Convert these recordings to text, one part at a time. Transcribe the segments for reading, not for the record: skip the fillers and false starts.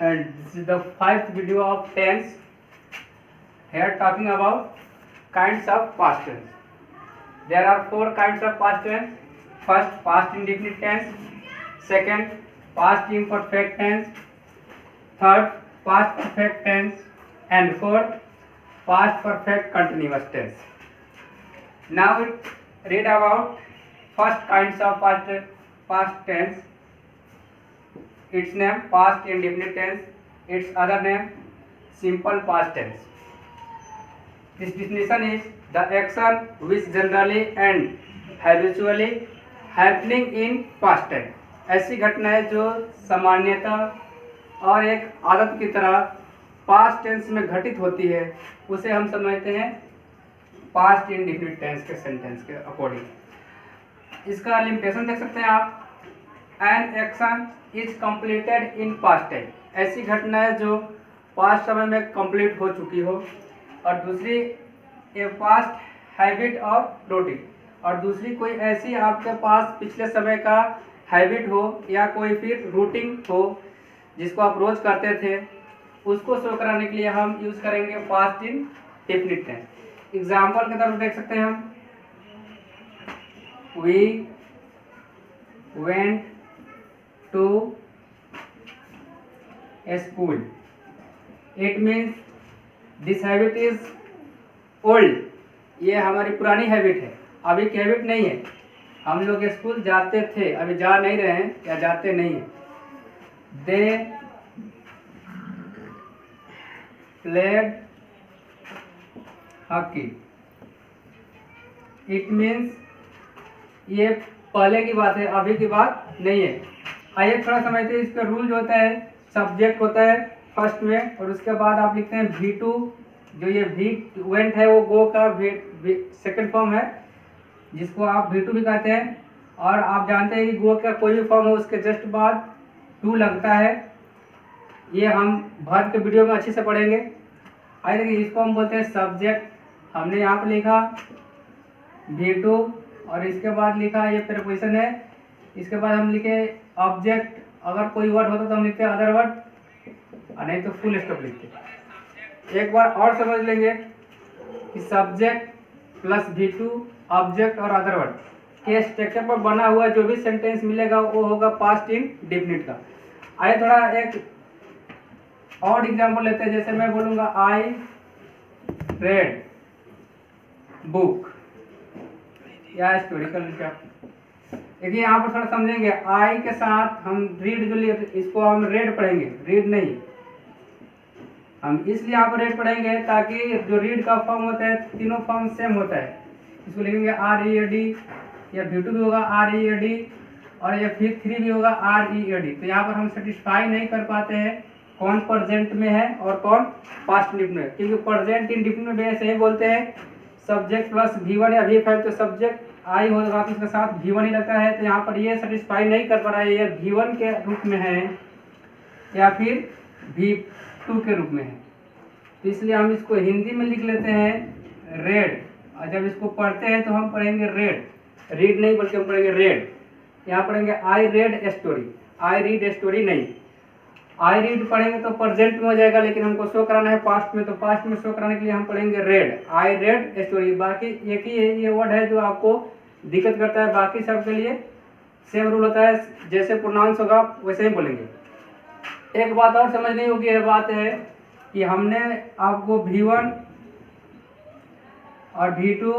and this is the 5th video of tense. Here talking about kinds of past tense. There are 4 kinds of past tense. First, past indefinite tense. Second, past imperfect tense. Third, past perfect tense. And fourth, past perfect continuous tense. Now we read about first kinds of past tense. Its name past indefinite tense. Its other name simple past tense. This definition is the action which generally and habitually happening in past tense. ऐसी घटनाएं जो सामान्यतः और एक आदत की तरह past tense में घटित होती है उसे हम समझते हैं पास्ट इंडेफिनिट टेंस के सेंटेंस के अकॉर्डिंग। इसका लिमिटेशन देख सकते हैं आप। An action is completed in past time, ऐसी घटनाएं जो पास्ट समय में कंप्लीट हो चुकी हो। और दूसरी ए पास्ट हैबिट ऑफ रूटीन, और दूसरी कोई ऐसी आपके पास पिछले समय का हैबिट हो या कोई फिर रूटीन हो जिसको आप रोज करते थे, उसको शो कराने के लिए हम यूज करेंगे पास्ट इंडेफिनिट टेंस। एग्जाम्पल के तरफ देख सकते हैं हम, we went to school. It means this habit is old, ये हमारी पुरानी हैबिट है, अभी की हैबिट नहीं है। हम लोग स्कूल जाते थे, अभी जा नहीं रहे हैं या जाते नहीं हैं। They played hockey. It means ये पहले की बात है, अभी की बात नहीं है। आइए थोड़ा समझते हैं। इसका रूल जो होता है, सब्जेक्ट होता है फर्स्ट में, और उसके बाद आप लिखते हैं V2। जो ये वी वेंट है वो गो का सेकंड फॉर्म है, जिसको आप V2 भी कहते हैं। और आप जानते हैं कि गो का कोई भी फॉर्म हो उसके जस्ट बाद टू लगता है। ये हम वर्ब के वीडियो में अच्छे से पढ़ेंगे। आइए देखिए, इसको हम बोलते हैं सब्जेक्ट। हमने यहाँ पर लिखा V2 और इसके बाद लिखा ये प्रीपोजिशन है। इसके बाद हम लिखे ऑब्जेक्ट। अगर कोई वर्ड होता तो हम लिखते हैं अदर वर्ड, और नहीं तो फुल स्टॉप लिखते। एक बार और समझ लेंगे कि सब्जेक्ट प्लस V2 ऑब्जेक्ट और अदर वर्ड के स्ट्रक्चर पर बना हुआ जो भी सेंटेंस मिलेगा वो होगा पास्ट इंडेफिनिट का। आइए थोड़ा एक और एग्जांपल लेते हैं। जैसे मैं बोलूँगा आई रेड बुक या हिस्टोरिकल। देखिए यहाँ पर थोड़ा समझेंगे, आई के साथ हम रीड जो इसको हम रेड पढ़ेंगे, रीड नहीं। हम इसलिए यहाँ पर रेड पढ़ेंगे ताकि जो रीड का फॉर्म होता है तीनों फॉर्म सेम होता है। इसको लिखेंगे READ, या V2 भी होगा READ, और या फिर 3 भी होगा READ। तो यहाँ पर हम सेटिस्फाई नहीं कर पाते हैं कौन प्रेजेंट में है और कौन पास्ट इंडेफिनिट में, क्योंकि प्रेजेंट इंडेफिनिट में ऐसे ही बोलते हैं सब्जेक्ट प्लस V1 या V5। तो सब्जेक्ट आई होगा तो उसके साथ V1 ही लगता है। तो यहाँ पर ये सेटिस्फाई नहीं कर पा रहा है, ये V1 के रूप में है या फिर V2 के रूप में है। तो इसलिए हम इसको हिंदी में लिख लेते हैं रेड, और जब इसको पढ़ते हैं तो हम पढ़ेंगे रेड, रीड नहीं बल्कि हम पढ़ेंगे रेड। यहाँ पढ़ेंगे I read story, I read story नहीं। आई रीड पढ़ेंगे तो प्रेजेंट में हो जाएगा, लेकिन हमको शो कराना है पास्ट में, तो पास्ट में शो कराने के लिए हम पढ़ेंगे रेड, आई रेड स्टोरी। बाकी एक ही ये वर्ड है जो आपको दिक्कत करता है, बाकी सब के लिए सेम रूल होता है, जैसे प्रोनाउंस होगा वैसे ही बोलेंगे। एक बात और समझनी होगी, यह बात है कि हमने आपको V1 और V2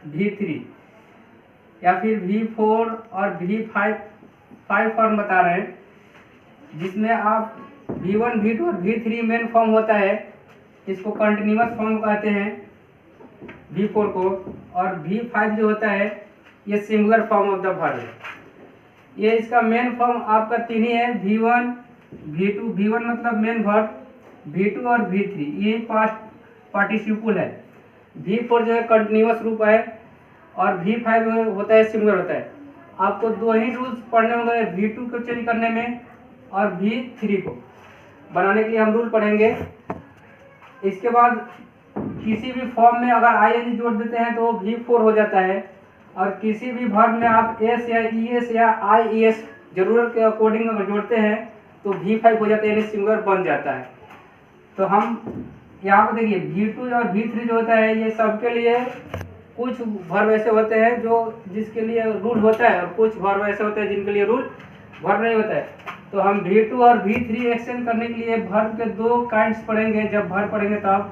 V3 या फिर V4 और V5 फॉर्म बता रहे हैं, जिसमें आप V1 V2 और V3 मेन फॉर्म होता है, इसको कंटिन्यूअस फॉर्म कहते हैं V4 को, और V5 जो होता है ये singular form of the verb है। ये इसका मेन फॉर्म आपका 3 ही है, V1 V2। V1 मतलब मेन वर्ब, V2 और V3 ये पास्ट पार्टिसिपल है। V4 जो है कंटिन्यूअस रूप है, और V5 जो होता है सिंगुलर होता है। आपको 2 ही रूल्स पढ़ने होंगे, V2 को चेंज करने में और V3 को बनाने के लिए हम रूल पढ़ेंगे। इसके बाद किसी भी फॉर्म में अगर ING जोड़ देते हैं तो V4 हो जाता है, और किसी भी वर्ब में आप एस या ES या IES जरूरत के अकॉर्डिंग अगर जोड़ते हैं तो V5 हो जाता है, यानी सिंगुलर बन जाता है। तो हम यहाँ पर देखिए V2 और V3 जो होता है ये सबके लिए कुछ वर्ब ऐसे होते हैं जो जिसके लिए रूल होता है और कुछ वर्ब ऐसे होते हैं जिनके लिए रूल वर्ब नहीं होता है। तो हम V2 और V3 एक्सचेंज करने के लिए वर्ब के दो काइंड्स पढ़ेंगे। जब वर्ब पढ़ेंगे तब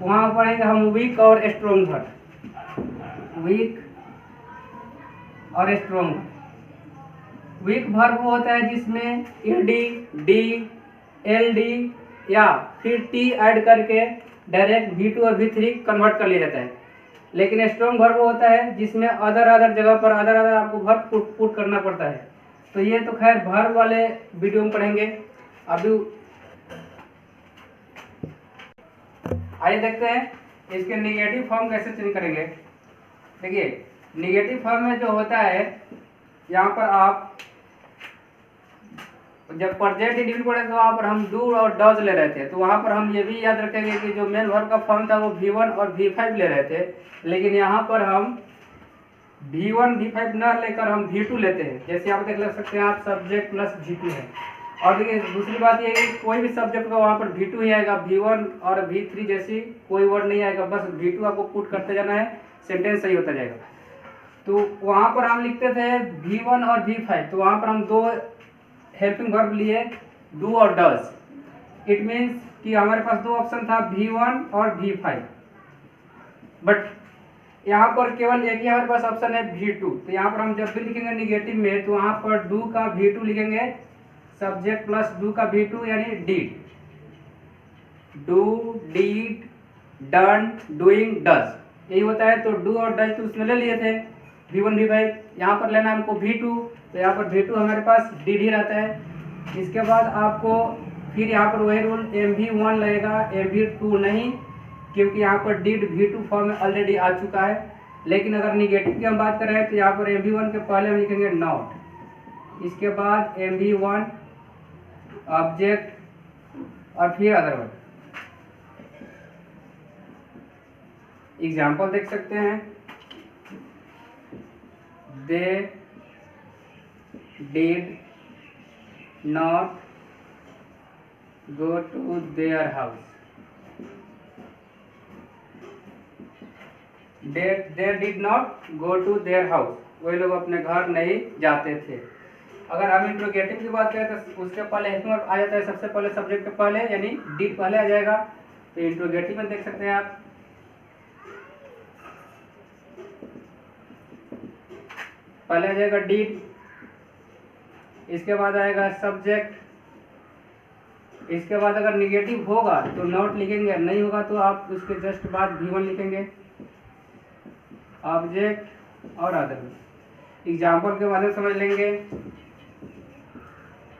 वहाँ पढ़ेंगे हम वीक और स्ट्रॉन्ग वर्ब, वीक और स्ट्रॉन्ग। वीक वर्ब वो होता है जिसमें ed, d, ld या फिर t ऐड करके डायरेक्ट V2 और V3 कन्वर्ट कर लिया जाता है। लेकिन स्ट्रॉन्ग वर्ब होता है जिसमें अदर जगह पर अदर आपको वर्ब पुट करना पड़ता है। तो ये तो खैर वर्ब वाले वीडियो में पढ़ेंगे। अभी आइए देखते हैं इसके निगेटिव फॉर्म कैसे चेंज करेंगे। देखिए निगेटिव फॉर्म में जो होता है यहाँ पर आप जब प्रेजेंट इंडिविजुअल पढ़े तो वहाँ पर हम डू और डज ले रहे थे, तो वहाँ पर हम ये भी याद रखेंगे कि जो मेन वर्ब का फॉर्म था वो V1 और V5 ले रहे थे। लेकिन यहाँ पर हम V1 V5 ना लेकर हम V2 लेते हैं। जैसे आप देख सकते हैं आप सब्जेक्ट प्लस V2 है। और देखिए दूसरी बात ये है कि कोई भी सब्जेक्ट का वहाँ पर V2 ही आएगा, V1 और V3 जैसी कोई वर्ड नहीं आएगा, बस V2 आपको पुट करते जाना है, सेंटेंस सही होता जाएगा। तो वहाँ पर हम लिखते थे V1 और V5, तो वहाँ पर हम दो हेल्पिंग वर्ब लिए डू और डज। इट मीन्स कि हमारे पास दो ऑप्शन था V1 और V5, बट यहाँ पर केवल एक ही हमारे पास ऑप्शन है V2। तो यहाँ पर हम जब भी लिखेंगे निगेटिव में तो वहाँ पर डू का V2 लिखेंगे, सब्जेक्ट प्लस डू का V2 यानी did, do, did, done, doing, does यही होता है। तो डू और डज तो उसमें ले लिए थे V1 V5, यहाँ पर लेना हमको V2, तो यहाँ पर V2 हमारे पास डीड ही रहता है। इसके बाद आपको फिर यहाँ पर वही रूल MV1 लगेगा, MV2 नहीं, क्योंकि यहाँ पर डीड V2 फॉर्म में ऑलरेडी आ चुका है। लेकिन अगर निगेटिव की हम बात कर रहे हैं तो यहाँ पर MV1 के पहले हम लिखेंगे नॉट, इसके बाद MV1 ऑब्जेक्ट और फिर अदर वर्ड। एग्जाम्पल देख सकते हैं, they did not go to their house, they did not go to their house, वही लोग अपने घर नहीं जाते थे। अगर हम इंट्रोगेटिव की बात करें तो उसके पहले हेल्पिंग वर्ब आ जाता है, सबसे पहले सब्जेक्ट के पहले यानी डिड पहले आ जाएगा। तो इंट्रोगेटिव में देख सकते हैं आप पहले आ जाएगा डिड, इसके बाद आएगा सब्जेक्ट, इसके बाद अगर निगेटिव होगा तो नॉट लिखेंगे, नहीं होगा तो आप उसके जस्ट बाद V1 लिखेंगे, ऑब्जेक्ट और अदर। एग्जाम्पल के बारे में समझ लेंगे,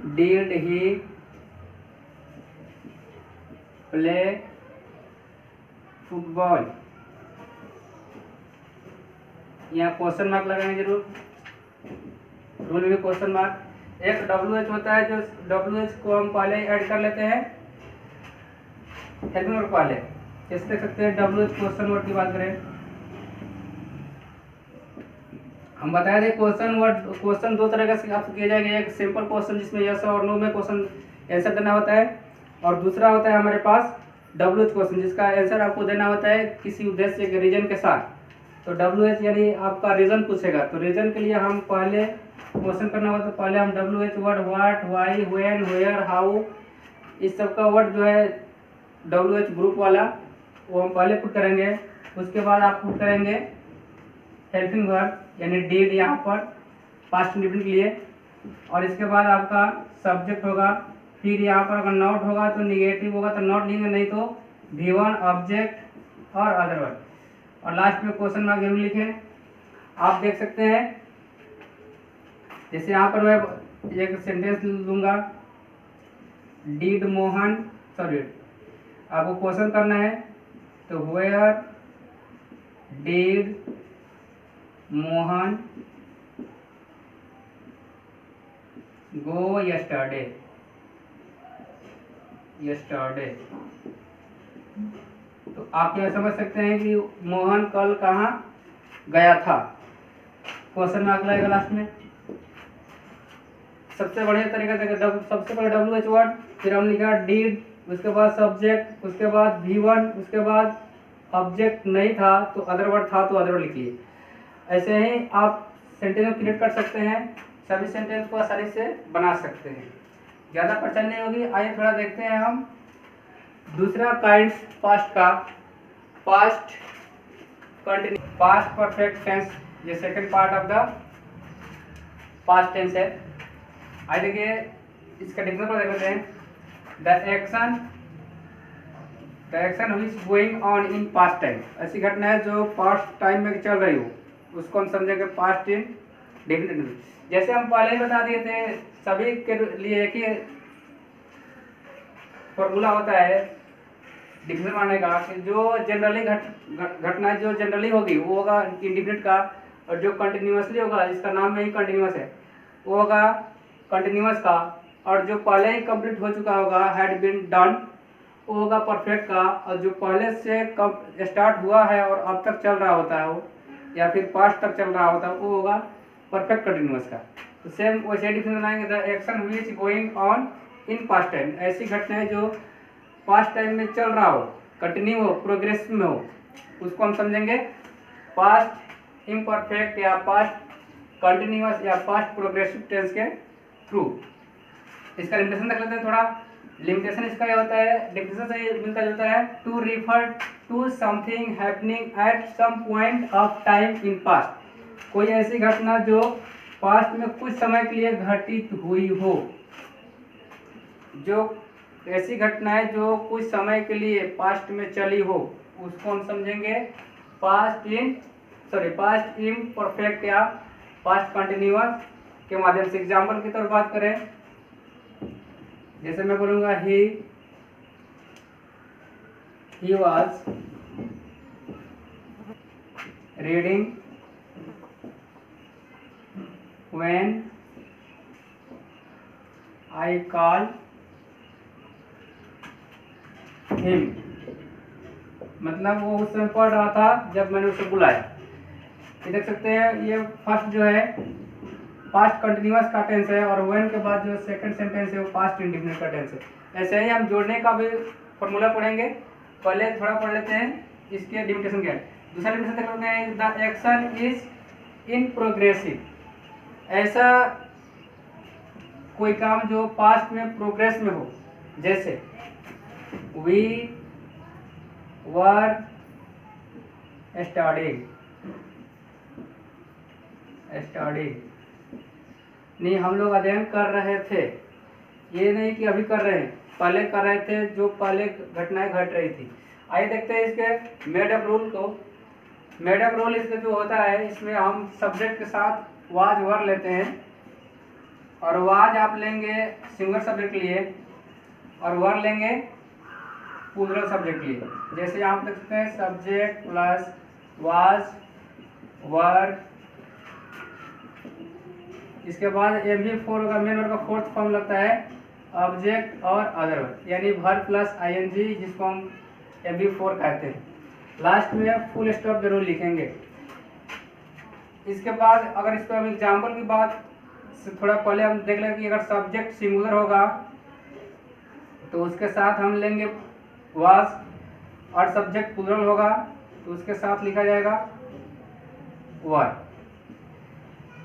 डिड ही प्ले फुटबॉल, यहाँ क्वेश्चन मार्क लगाएंगे जरूर, रूल में क्वेश्चन मार्क। एक WH होता है जो WH को हम पहले ऐड कर लेते हैं हेल्पिंग वर्ब पहले। जैसे देख सकते हैं WH क्वेश्चन वर्ड की बात करें, हम बताया थे क्वेश्चन दो तरह का आपसे किया जाएगा, एक सिंपल क्वेश्चन जिसमें यस और नो में क्वेश्चन आंसर देना होता है, और दूसरा होता है हमारे पास WH क्वेश्चन जिसका आंसर आपको देना होता है किसी उद्देश्य के रीजन के साथ। तो WH यानी आपका रीजन पूछेगा, तो रीजन के लिए हम पहले क्वेश्चन करना होता है, तो पहले हम WH word what, why, when, where, how इस सब का वर्ड जो है WH ग्रुप वाला वो हम पहले पुट करेंगे। उसके बाद आप पुट करेंगे हेल्पिंग वर्ब यानी डिड यहाँ पर पास्ट इंडिफिनिट के लिए, और इसके बाद आपका सब्जेक्ट होगा, फिर यहाँ पर अगर नॉट होगा तो निगेटिव होगा तो नॉट लिखेंगे, नहीं तो V1 ऑब्जेक्ट और अदर वर्ड, और लास्ट में क्वेश्चन मार्क जरूर लिखें। आप देख सकते हैं जैसे यहाँ पर मैं एक सेंटेंस लूँगा, डिड मोहन, सॉरी आपको क्वेश्चन करना है तो where did Mohan go yesterday, तो आप यह समझ सकते हैं कि मोहन कल कहाँ गया था, क्वेश्चन मार्क लगेगा लास्ट में। सबसे बढ़िया तरीका देखा, सबसे पहले WH वर्ड, फिर हम लिखा डिड, उसके बाद सब्जेक्ट, उसके बाद V1, उसके बाद ऑब्जेक्ट नहीं था तो अदर वर्ड था तो अदर वर्ड लिख लिए। ऐसे ही आप सेंटेंस क्रिएट कर सकते हैं, सभी सेंटेंस को आसानी से बना सकते हैं, ज़्यादा परेशानी नहीं होगी। आइए थोड़ा देखते हैं हम दूसरा काइंड्स पास्ट का। Past continue, past perfect tense, ये second part of the past tense है। आइए देखिए इसका एग्जांपल देख लेते हैं। The action which going on in past time, ऐसी घटना है जो पास्ट टाइम में चल रही हो, उसको हम समझेंगे पास्ट इन डेफिनेट। जैसे हम पहले ही बता दिए थे, सभी के लिए एक ही फॉर्मूला होता है डिफिनेट मानने का, कि जो जनरली घटना जो जनरली होगी वो होगा इंडिफिनिट का, और जो कंटिन्यूसली होगा, जिसका नाम में ही कंटिन्यूस है, वो होगा कंटिन्यूस का, और जो पहले ही कंप्लीट हो चुका होगा हैड बीन डन, वो होगा परफेक्ट का, और जो पहले से स्टार्ट हुआ है और अब तक चल रहा होता है वो, या फिर पास्ट तक चल रहा होता है, वो होगा परफेक्ट कंटिन्यूस का। तो सेम वैसे डिफिनेशन बनाएंगे, the action which going on in past time, ऐसी घटनाएं जो पास्ट टाइम में चल रहा हो, कंटिन्यू हो, प्रोग्रेस में हो, उसको हम समझेंगे पास्ट इम्परफेक्ट या पास्ट कंटिन्यूअस या पास्ट प्रोग्रेसिव टेंस के थ्रू। इसका लिमिटेशन देख लेते हैं थोड़ा। लिमिटेशन इसका ये होता है, डेफिनेशन से मिलता जुलता है, to refer to something happening at some point of time in past, कोई ऐसी घटना जो पास्ट में कुछ समय के लिए घटित हुई हो, जो ऐसी घटनाएं जो कुछ समय के लिए पास्ट में चली हो, उसको हम समझेंगे पास्ट इम्परफेक्ट या पास्ट कंटिन्यूअस के माध्यम से। एग्जाम्पल की तरफ बात करें, जैसे मैं बोलूंगा he was reading when I call him, मतलब वो उस समय पढ़ रहा था जब मैंने उसे बुलाया। ये देख सकते हैं, ये फर्स्ट जो है पास्ट कंटिन्यूअस का टेंस है, और व्हेन के बाद जो सेकंड सेंटेंस है वो पास्ट इंडेफिनिट का टेंस है। ऐसे ही हम जोड़ने का भी फॉर्मूला पढ़ेंगे, पहले थोड़ा पढ़ लेते हैं इसके लिमिटेशन क्या है। दूसरा लिमिटेशन देख लेते हैं, the action is in progressive, ऐसा कोई काम जो पास्ट में प्रोग्रेस में हो, जैसे we were studying नहीं, हम लोग अध्ययन कर रहे थे, ये नहीं कि अभी कर रहे हैं, पहले कर रहे थे, जो पहले घटनाएं घट रही थी। आइए देखते हैं इसके मेड अप रूल को। मेड अप रूल इसके जो होता है, इसमें हम सब्जेक्ट के साथ वाज वर लेते हैं, और वाज आप लेंगे सिंगल सब्जेक्ट के लिए, और वर लेंगे प्लूरल सब्जेक्ट के लिए। जैसे यहाँ पे देख सकते हैं, सब्जेक्ट प्लस वाज वर, इसके बाद MV4 होगा, मेन वर्ब का फोर्थ फॉर्म लगता है ऑब्जेक्ट और अदर वर्ब, यानी वर्ब प्लस ING, जिसको हम MV4 कहते हैं। लास्ट में फुल स्टॉप जरूर लिखेंगे। इसके बाद अगर इस पर हम एग्जाम्पल की बात से थोड़ा पहले हम देख लेंगे कि अगर सब्जेक्ट सिंगुलर होगा तो उसके साथ हम लेंगे वाज, और सब्जेक्ट प्लूरल होगा तो उसके साथ लिखा जाएगा वर।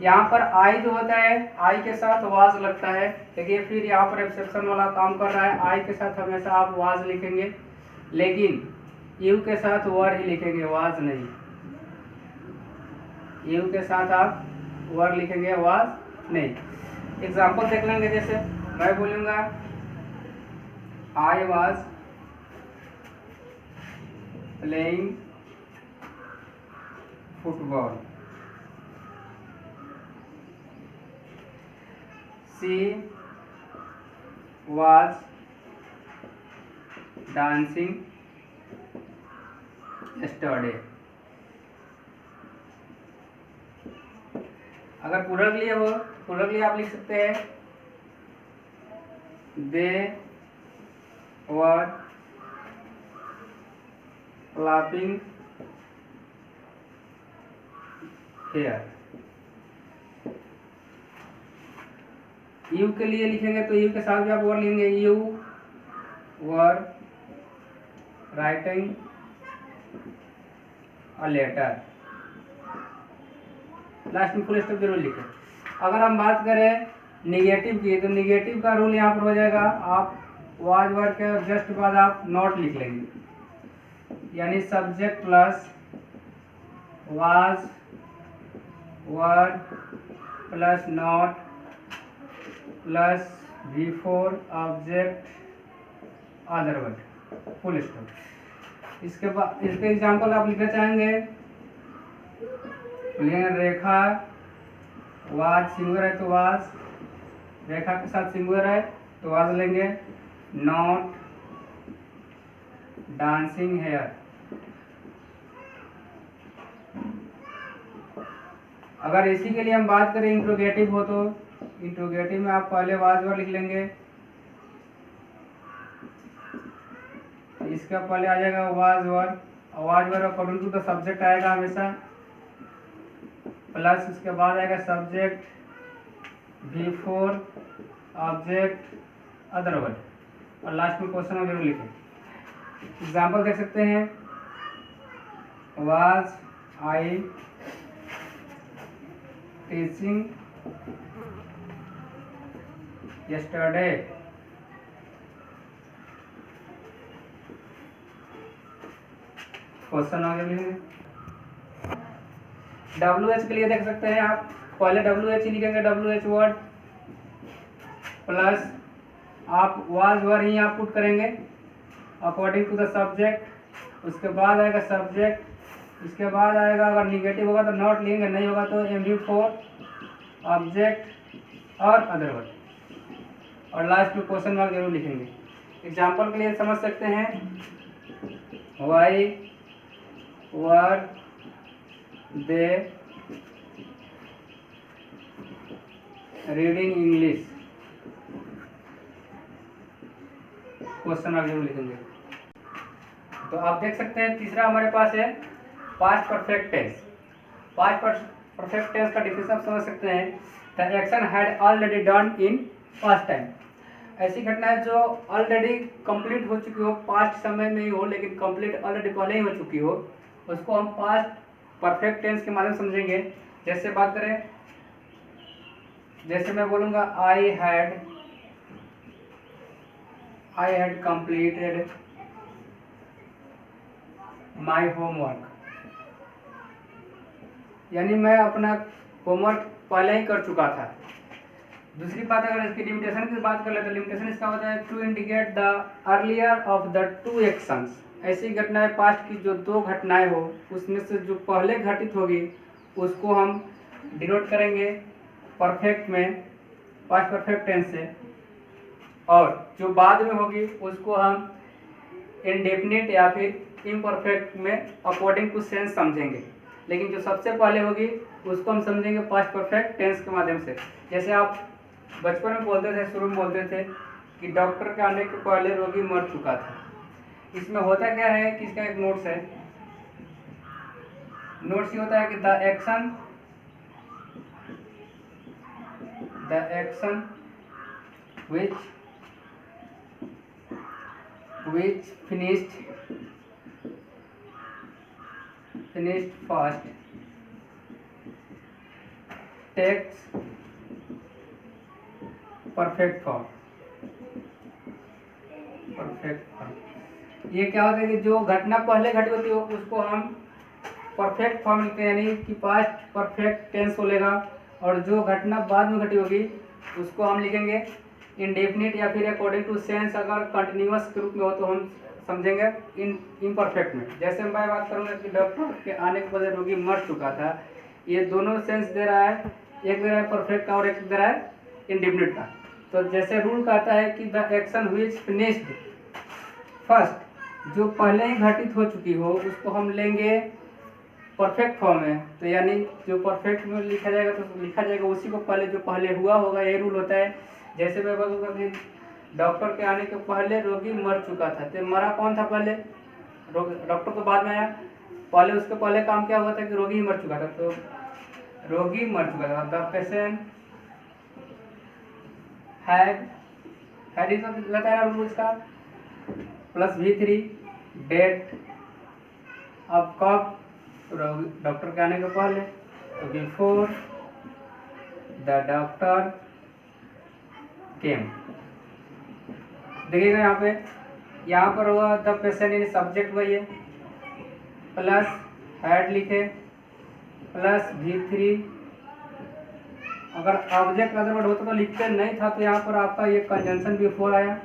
यहाँ पर आई जो होता है, आई के साथ वाज लगता है। देखिए फिर यहाँ पर एक्सेप्शन वाला काम कर रहा है, आई के साथ हमेशा आप वाज लिखेंगे, लेकिन यू के साथ वर ही लिखेंगे, वाज नहीं। यू के साथ आप वर लिखेंगे, वाज नहीं। एग्जाम्पल देख लेंगे, जैसे मैं बोलूँगा I was playing football, she was dancing yesterday। अगर प्लूरल के लिए हो, प्लूरल के लिए आप लिख सकते हैं दे वर clapping here। यू के लिए लिखेंगे तो यू के साथ भी आप वर लिखेंगे, you were writing a letter, last में फुल स्टॉप जरूर लिखें। अगर हम बात करें निगेटिव की, तो निगेटिव का रूल यहाँ पर हो जाएगा, आप वाज वर के जस्ट बाद आप नॉट लिख लेंगे, यानी subject plus was were plus not plus before object other word, full stop. इसके बाद इसके एग्जाम्पल आप लिखना चाहेंगे, रेखा वाज सिंगुलर है तो वाज, रेखा के साथ सिंगुलर है तो वाज लेंगे, नॉट डांसिंग हेयर। अगर इसी के लिए हम बात करें इंट्रोगेटिव हो, तो इंट्रोगेटिव में आप पहले वाज वर लिख लेंगे, इसका पहले आ जाएगा was were, was were according to the subject आएगा हमेशा, प्लस उसके बाद आएगा subject before object other word, और लास्ट में क्वेश्चन जरूर लिखें। एग्जाम्पल देख सकते हैं, was I teaching yesterday, question आगे लिखेंगे। WH के लिए देख सकते हैं आप, पहले WH ही लिखेंगे, WH वर्ड प्लस आप वाज वर ही आप पुट करेंगे अकॉर्डिंग टू द सब्जेक्ट, उसके बाद आएगा सब्जेक्ट, इसके बाद आएगा अगर निगेटिव होगा तो नॉट लिखेंगे, नहीं होगा तो बिफोर ऑब्जेक्ट और अदर वर्ड, और लास्ट में क्वेश्चन मार्क जरूर लिखेंगे। एग्जाम्पल के लिए समझ सकते हैं, why were they reading English, question mark जरूर लिखेंगे। तो आप देख सकते हैं तीसरा हमारे पास है past perfect tense. Past perfect tense का डिफिनेशन आप समझ सकते हैं, the action had already done in past time, ऐसी घटनाएं जो ऑलरेडी कंप्लीट हो चुकी हो, पास्ट समय में ही हो लेकिन कंप्लीट ऑलरेडी पहले ही हो चुकी हो, उसको हम पास्ट परफेक्ट टेंस के माध्यम से समझेंगे। जैसे बात करें, जैसे मैं बोलूँगा I had completed my homework, यानी मैं अपना होमवर्क पहले ही कर चुका था। दूसरी बात अगर इसकी लिमिटेशन की बात कर ले तो लिमिटेशन इसका होता है to indicate the earlier of the two actions, ऐसी घटनाएं पास्ट की जो दो घटनाएं हो उसमें से जो पहले घटित होगी उसको हम डिनोट करेंगे परफेक्ट में, पास्ट परफेक्ट टेंस से, और जो बाद में होगी उसको हम इंडेफिनिट या फिर इम्परफेक्ट में अकॉर्डिंग टू सेंस समझेंगे, लेकिन जो सबसे पहले होगी उसको हम समझेंगे पास्ट परफेक्ट टेंस के माध्यम से। जैसे आप बचपन में बोलते थे, शुरू में बोलते थे कि डॉक्टर के आने के पहले रोगी मर चुका था। इसमें होता क्या है कि इसका एक नोट्स है, नोट्स ये होता है कि the action which finished first takes perfect form। ये क्या होता है कि जो घटना पहले घटी होती है उसको हम परफेक्ट फॉर्म लिखते हैं, यानी कि पास्ट परफेक्ट टेंस बोलेगा, और जो घटना बाद में घटी होगी उसको हम लिखेंगे इंडेफिनिट या फिर अकॉर्डिंग टू सेंस। अगर कंटिन्यूअस के रूप में हो तो हम समझेंगे इम्परफेक्ट में। जैसे मैं बात करूँगा कि डॉक्टर के आने के बाद रोगी मर चुका था, ये दोनों सेंस दे रहा है, एक दे रहा है परफेक्ट का और एक दे रहा है इंडेफिनिट का। तो जैसे रूल कहता है कि the action which finished first, जो पहले ही घटित हो चुकी हो उसको हम लेंगे परफेक्ट फॉर्म में, तो यानी जो परफेक्ट में लिखा जाएगा तो लिखा जाएगा उसी को पहले, जो पहले हुआ होगा, ये रूल होता है। जैसे मैं बोलूँगा कि डॉक्टर के आने के पहले रोगी मर चुका था, तो मरा कौन था पहले? डॉक्टर तो बाद में आया, पहले उसके पहले काम क्या हुआ था कि रोगी ही मर चुका था, तो रोगी मर चुका था, द पेशेंट हैड इज रहता है रूल उसका, प्लस V3 डेट, अब कब, डॉक्टर के आने के पहले, तो बिफोर द डॉक्टर केम। देखिएगा यहाँ पर हुआ द पेशेंट यानी सब्जेक्ट वही है, प्लस हैड लिखे, प्लस V3, अगर ऑब्जेक्ट अदरवर्ड होता तो लिखते नहीं था, तो यहाँ पर आपका ये कंजंक्शन बिफोर आया,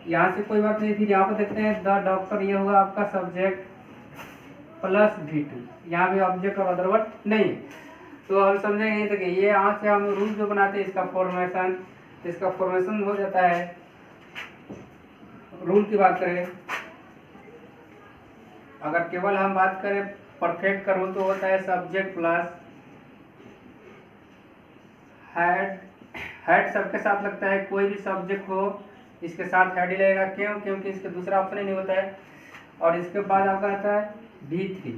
यहाँ से कोई बात नहीं थी। यहाँ पर देखते हैं द डॉक्टर, ये होगा आपका सब्जेक्ट प्लस V2, यहाँ भी ऑब्जेक्ट और अदरवर्ड नहीं है। तो हम समझेंगे तो कि ये यहाँ से हम रूल जो बनाते हैं इसका फॉर्मेशन हो जाता है। रूल की बात करें, अगर केवल हम बात करें परफेक्ट का रूल, तो होता है सब्जेक्ट प्लस हैड सबके साथ लगता है, कोई भी सब्जेक्ट हो इसके साथ हैड ही लगेगा। क्यों? क्योंकि इसके दूसरा ऑप्शन ही नहीं होता है। और इसके बाद आपका आता है V3,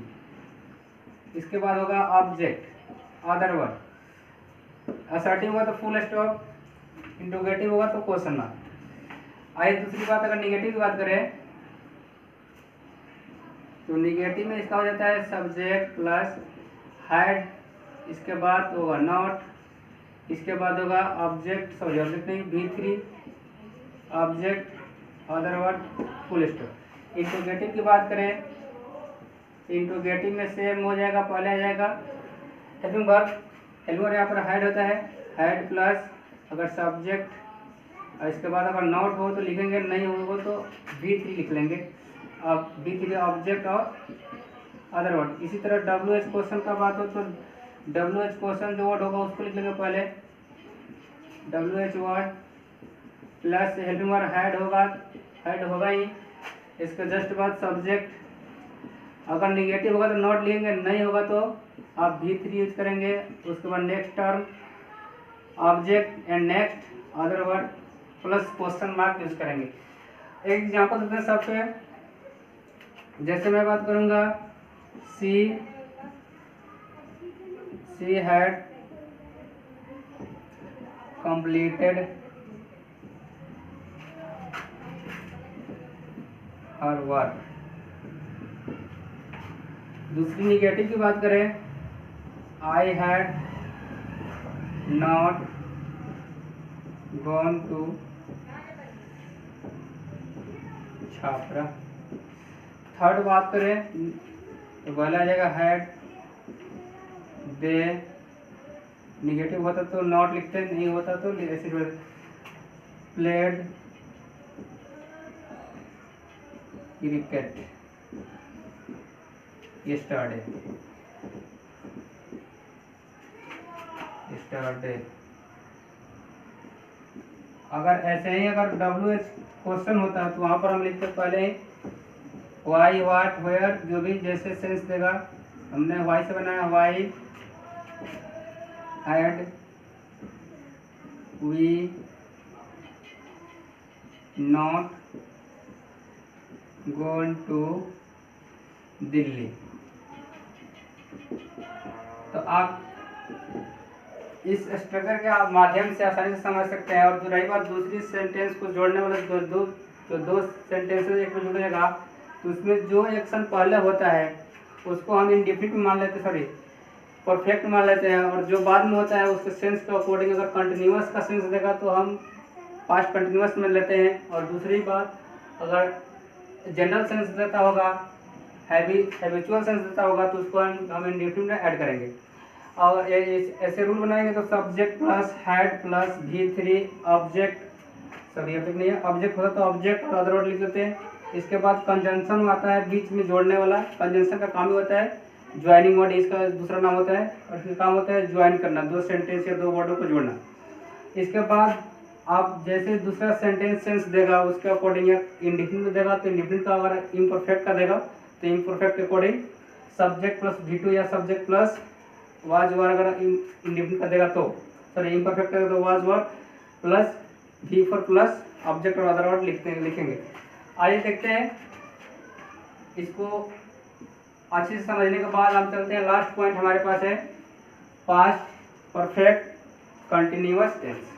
इसके बाद होगा ऑब्जेक्ट अदरवर्ड, असर्टिव होगा तो फुल स्टॉप, इंट्रोगेटिव होगा तो क्वेश्चन मार्क। आइए दूसरी बात, अगर निगेटिव की बात करें तो निगेटिव में इसका हो जाता है सब्जेक्ट प्लस हैड, इसके बाद होगा नॉट, इसके बाद होगा ऑब्जेक्ट नहीं V3 object other word full stop. Interrogative की बात करें, इंट्रोगेटिव में सेम हो जाएगा, पहले आ जाएगा हेल्पिंग वर्ब, यहाँ पर हैड होता है, हैड प्लस अगर सब्जेक्ट, और इसके बाद अगर नॉट हो तो लिखेंगे, नहीं हो तो V3 लिख लेंगे। अब V3 ऑब्जेक्ट और अदरवर्ड। इसी तरह WH क्वेश्चन का बात हो तो WH क्वेश्चन जो वर्ड होगा उसको लिख लेंगे पहले, WH word plus helping verb had होगा ही, इसके जस्ट बाद सब्जेक्ट, अगर निगेटिव होगा तो नॉट लिखेंगे, नहीं होगा तो आप V3 यूज करेंगे। उसके बाद next term object and next other word plus question mark use करेंगे। एक एग्जांपल देते हैं सब पे, जैसे मैं बात करूंगा she had completed her work। दूसरी निगेटिव की बात करें, I had not gone to छात्रा। थर्ड बात करें तो पहला आ जाएगा हैड, दे, निगेटिव होता तो नॉट लिखते, नहीं होता तो ऐसे प्लेड क्रिकेट yesterday। अगर ऐसे ही अगर WH क्वेश्चन होता है तो वहां पर हम लिखते पहले ही वाई, वाट, वेयर, जो भी जैसे सेंस देगा। हमने वाई से बनाया, why had we not gone to Delhi. तो आप इस स्ट्रक्चर के माध्यम से आसानी से समझ सकते हैं। और रही बात दूसरी सेंटेंस को जोड़ने वाले दो सेंटेंसेस एक में जुड़ेगा, तो उसमें जो एक्शन पहले होता है उसको हम इंडिफिनिट मान लेते, सॉरी परफेक्ट मान लेते हैं, और जो बाद में होता है उसके सेंस के अकॉर्डिंग अगर कंटिन्यूअस का सेंस देगा तो हम पास्ट कंटिन्यूअस में लेते हैं। और दूसरी बात, अगर जनरल सेंस देता होगा, हैबिचुअल सेंस देता होगा, तो उसको हम इंडिफिनिट में ऐड करेंगे। और ऐसे रूल बनाएंगे तो subject plus had plus V3 object, sorry object नहीं है, ऑब्जेक्ट होता तो ऑब्जेक्ट और अदर वर्ड लिख देते हैं। इसके बाद कंजंक्शन आता है बीच में जोड़ने वाला, कंजंक्शन का काम ही होता है ज्वाइनिंग वर्ड, इसका दूसरा नाम होता है, और इसका काम होता है ज्वाइन करना, दो सेंटेंस या दो वर्डों को जोड़ना। इसके बाद आप जैसे दूसरा सेंटेंस सेंस देगा उसके अकॉर्डिंग, या इंडिफिनिट देगा तो इंडिफिनिट का, अगर इम्परफेक्ट का देगा तो इम्परफेक्ट के अकॉर्डिंग सब्जेक्ट प्लस V2 या सब्जेक्ट प्लस वाज वर, अगर इंडिफिनिट का देगा तो, सॉरी इम्परफेक्ट का तो was were plus V4 plus object और अदर वर्ड लिखेंगे। आइए देखते हैं इसको अच्छे से समझने के बाद हम चलते हैं, लास्ट पॉइंट हमारे पास है पास्ट परफेक्ट कंटिन्यूअस टेंस।